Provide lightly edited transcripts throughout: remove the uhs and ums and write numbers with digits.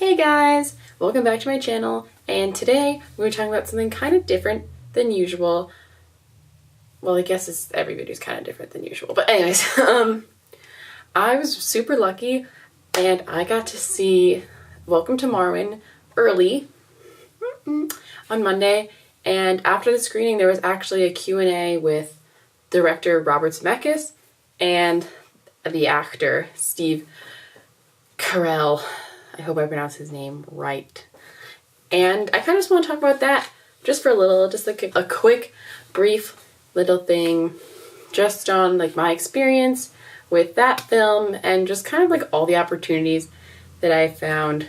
Hey guys! Welcome back to my channel, and today we're talking about something kind of different than usual. Well, I guess every video is kind of different than usual, but anyways, I was super lucky and I got to see Welcome to Marwen early on Monday, and after the screening there was actually a Q&A with director Robert Zemeckis and the actor Steve Carell. I hope I pronounced his name right. And I kind of just want to talk about that just for a little, just like a quick, brief little thing just on like my experience with that film and just kind of like all the opportunities that I found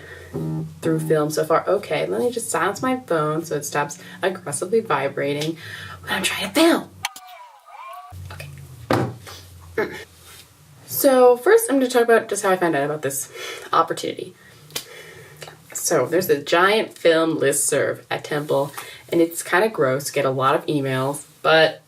through film so far. Okay, let me just silence my phone so it stops aggressively vibrating when I'm trying to film. Okay. So first I'm going to talk about just how I found out about this opportunity. So there's a giant film listserv at Temple, and it's kind of gross, get a lot of emails, but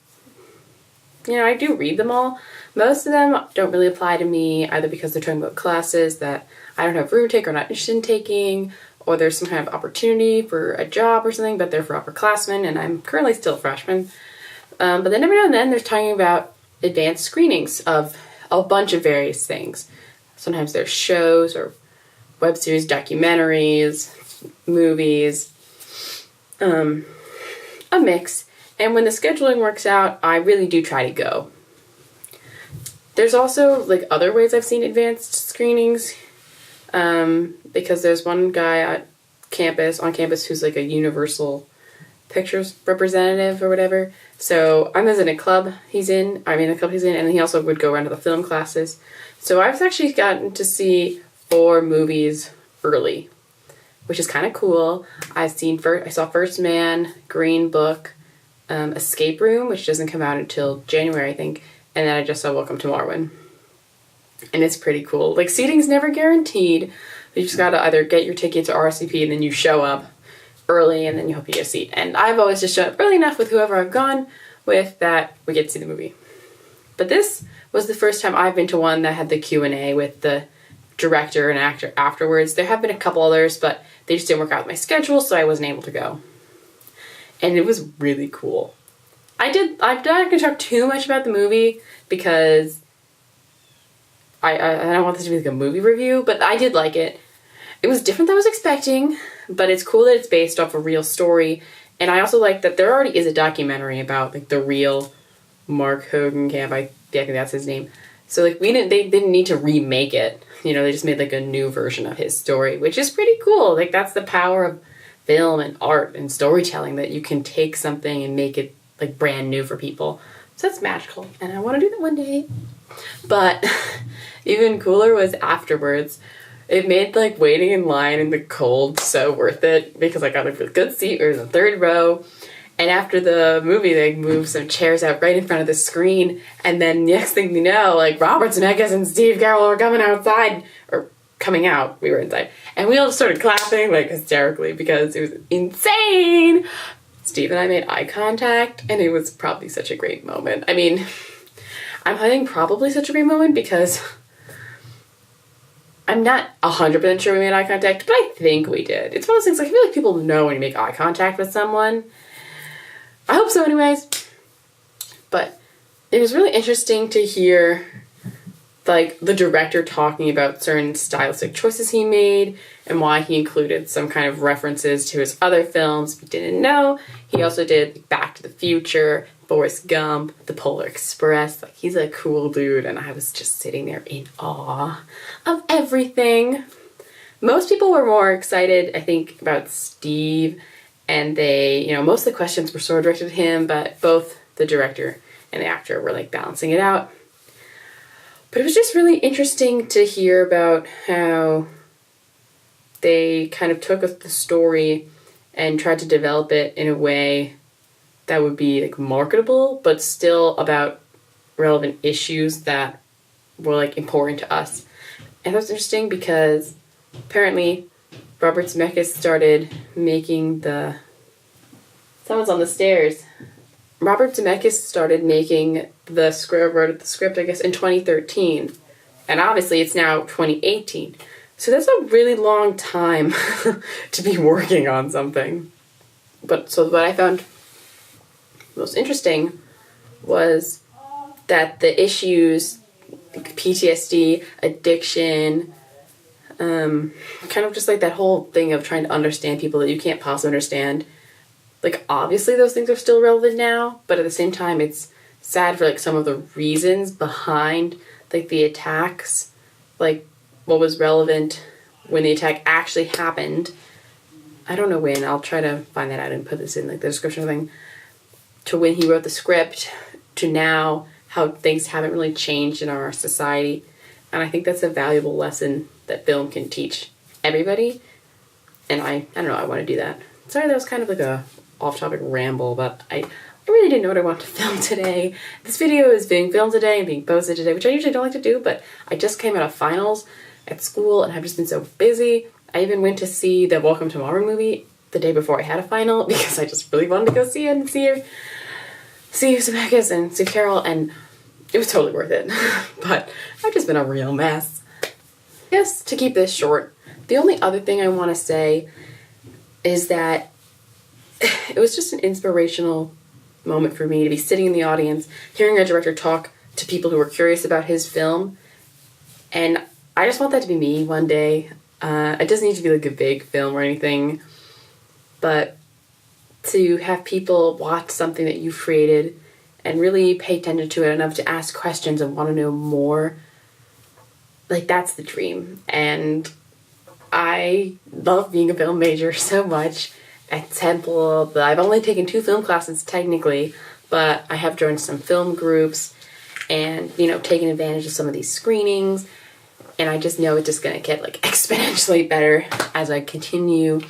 you know, I do read them all. Most of them don't really apply to me, either because they're talking about classes that I don't have room to take or not interested in taking, or there's some kind of opportunity for a job or something, but they're for upperclassmen, and I'm currently still a freshman. But then every now and then they're talking about advanced screenings of a bunch of various things. Sometimes there's shows or web series, documentaries, movies, a mix. And when the scheduling works out, I really do try to go. There's also like other ways I've seen advanced screenings, because there's one guy on campus who's like a Universal Pictures representative or whatever. So I'm in a club he's in, and he also would go around to the film classes. So I've actually gotten to see 4 movies early, which is kind of cool. I saw First Man, Green Book, Escape Room, which doesn't come out until January, I think, and then I just saw Welcome to Marwen. And it's pretty cool. Like, seating's never guaranteed. You just gotta either get your tickets or RSVP, and then you show up early, and then you hope you get a seat. And I've always just shown up early enough with whoever I've gone with that we get to see the movie. But this was the first time I've been to one that had the Q&A with the director and actor afterwards. There have been a couple others, but they just didn't work out with my schedule, so I wasn't able to go. And it was really cool. I'm not going to talk too much about the movie because I don't want this to be like a movie review, but I did like it. It was different than I was expecting, but it's cool that it's based off a real story. And I also like that there already is a documentary about like the real Mark Hogenkamp. I think that's his name. So like they didn't need to remake it. You know, they just made like a new version of his story, which is pretty cool. Like, that's the power of film and art and storytelling, that you can take something and make it like brand new for people. So that's magical, and I want to do that one day. But even cooler was afterwards. It made like waiting in line in the cold so worth it, because I got a really good seat. We were in the 3rd row. And after the movie, they moved some chairs out right in front of the screen. And then next thing you know, like, Robert Zemeckis and Steve Carell were coming outside. Or coming out. We were inside. And we all just started clapping, like, hysterically, because it was insane. Steve and I made eye contact, and it was probably such a great moment. I mean, I'm hiding probably such a great moment because I'm not 100% sure we made eye contact, but I think we did. It's one of those things, like, I feel like people know when you make eye contact with someone. I hope so anyways. But it was really interesting to hear like the director talking about certain stylistic choices he made and why he included some kind of references to his other films. If you didn't know, he also did Back to the Future, Forrest Gump, The Polar Express. Like, he's a cool dude, and I was just sitting there in awe of everything. Most people were more excited, I think, about Steve. And they, you know, most of the questions were sort of directed at him, but both the director and the actor were like balancing it out. But it was just really interesting to hear about how they kind of took the story and tried to develop it in a way that would be like marketable, but still about relevant issues that were like important to us. And that was interesting because apparently Robert Zemeckis started making someone's on the stairs. Robert Zemeckis started making the script, wrote the script, I guess, in 2013. And obviously it's now 2018. So that's a really long time to be working on something. But so what I found most interesting was that the issues, like PTSD, addiction, kind of just like that whole thing of trying to understand people that you can't possibly understand. Like, obviously those things are still relevant now, but at the same time it's sad for like some of the reasons behind like the attacks, like what was relevant when the attack actually happened. I don't know when. I'll try to find that out and put this in like the description thing. To when he wrote the script, to now, how things haven't really changed in our society. And I think that's a valuable lesson that film can teach everybody. And I don't know, I want to do that. Sorry, that was kind of like a off-topic ramble, but I really didn't know what I wanted to film today. This video is being filmed today and being posted today, which I usually don't like to do, but I just came out of finals at school and I've just been so busy. I even went to see the Welcome to Marwen movie the day before I had a final because I just really wanted to go see it and see Zemeckis and see Carell, and it was totally worth it. But I've just been a real mess. Yes, to keep this short, the only other thing I want to say is that it was just an inspirational moment for me to be sitting in the audience, hearing a director talk to people who were curious about his film, and I just want that to be me one day. It doesn't need to be like a big film or anything, but to have people watch something that you've created and really pay attention to it enough to ask questions and want to know more, like, that's the dream. And I love being a film major so much at Temple. I've only taken 2 film classes technically, but I have joined some film groups and, you know, taken advantage of some of these screenings, and I just know it's just gonna get like exponentially better as I continue.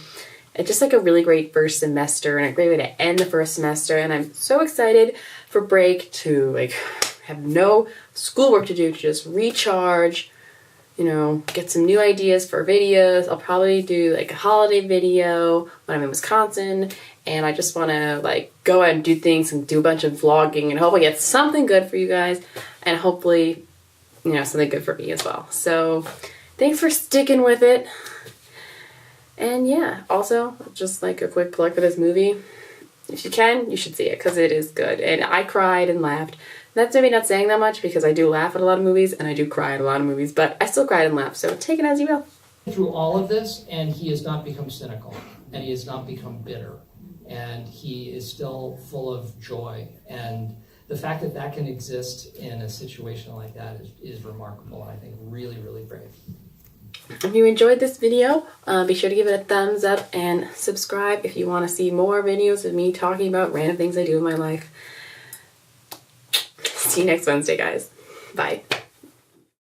It's just like a really great first semester and a great way to end the first semester, and I'm so excited for break to like have no schoolwork to do, to just recharge, you know, get some new ideas for videos. I'll probably do like a holiday video when I'm in Wisconsin, and I just want to like go out and do things and do a bunch of vlogging and hopefully get something good for you guys, and hopefully, you know, something good for me as well. So thanks for sticking with it. And yeah, also, just like a quick plug for this movie. If you can, you should see it because it is good. And I cried and laughed. That's maybe not saying that much because I do laugh at a lot of movies and I do cry at a lot of movies, but I still cried and laughed, so take it as you will. Through all of this, and he has not become cynical, and he has not become bitter, and he is still full of joy. And the fact that that can exist in a situation like that is remarkable, and I think really, really brave. If you enjoyed this video, be sure to give it a thumbs up and subscribe if you want to see more videos of me talking about random things I do in my life. See you next Wednesday, guys. Bye.